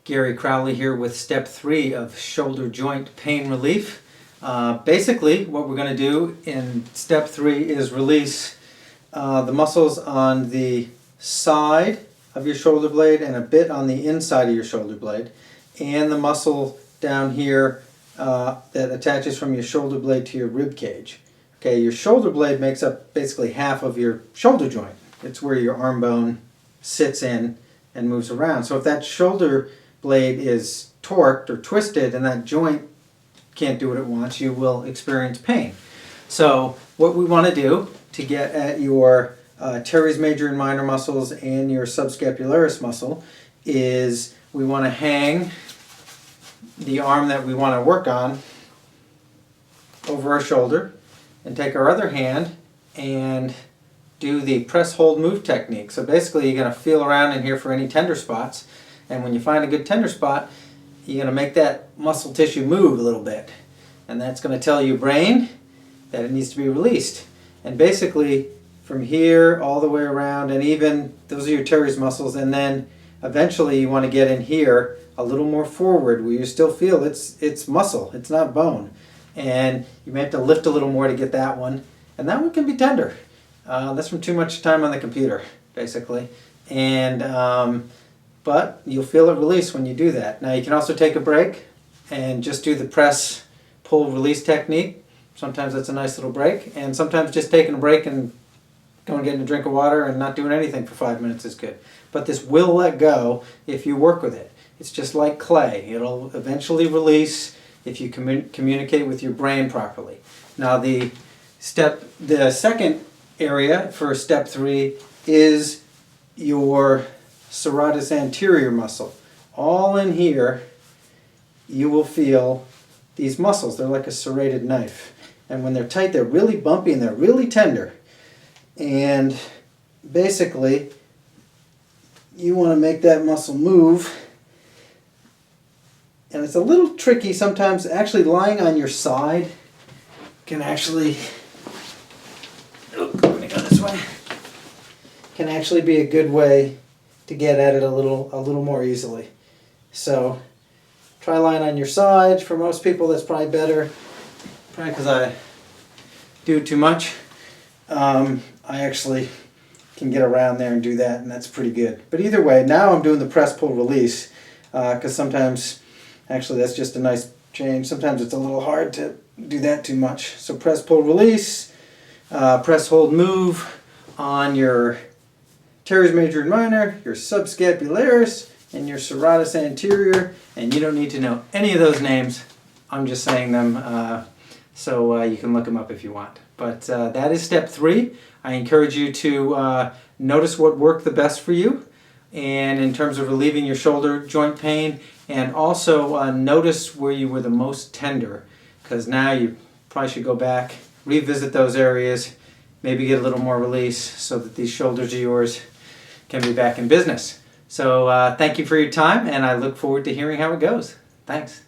Gary Crowley here with step 3 of shoulder joint pain relief. Basically, what we're going to do in step 3 is release the muscles on the side of your shoulder blade and a bit on the inside of your shoulder blade, and the muscle down here that attaches from your shoulder blade to your rib cage. Okay, your shoulder blade makes up basically half of your shoulder joint. It's where your arm bone sits in and moves around. So if that shoulder blade is torqued or twisted and that joint can't do what it wants, you will experience pain. So what we want to do to get at your teres major and minor muscles and your subscapularis muscle is we want to hang the arm that we want to work on over our shoulder and take our other hand and do the press hold move technique. So basically you're going to feel around in here for any tender spots, and when you find a good tender spot, you're going to make that muscle tissue move a little bit, and that's going to tell your brain that it needs to be released. And basically from here all the way around, and even those are your teres muscles, and then eventually you want to get in here a little more forward where you still feel it's muscle, it's not bone, and you may have to lift a little more to get that one, and that one can be tender. That's from too much time on the computer, basically. And but you'll feel it release when you do that. Now you can also take a break and just do the press, pull, release technique. Sometimes that's a nice little break, and sometimes just taking a break and going and getting a drink of water and not doing anything for 5 minutes is good. But this will let go if you work with it. It's just like clay. It'll eventually release if you communicate with your brain properly. Now the second area for step 3 is your serratus anterior muscle. All in here you will feel these muscles. They're like a serrated knife, and when they're tight they're really bumpy and they're really tender, and basically you want to make that muscle move. And it's a little tricky sometimes. Actually lying on your side can actually, let me go this way, can actually be a good way to get at it a little more easily. So try lying on your side. For most people that's probably better, probably because I do too much. I actually can get around there and do that, and that's pretty good. But either way, now I'm doing the press, pull, release, because sometimes actually that's just a nice change. Sometimes it's a little hard to do that too much. So press, pull, release, press, hold, move on your teres major and minor, your subscapularis, and your serratus anterior. And you don't need to know any of those names. I'm just saying them so you can look them up if you want. But that is step 3. I encourage you to notice what worked the best for you, and in terms of relieving your shoulder joint pain, and also notice where you were the most tender, because now you probably should go back, revisit those areas, maybe get a little more release so that these shoulders of yours can be back in business. So thank you for your time, and I look forward to hearing how it goes. Thanks.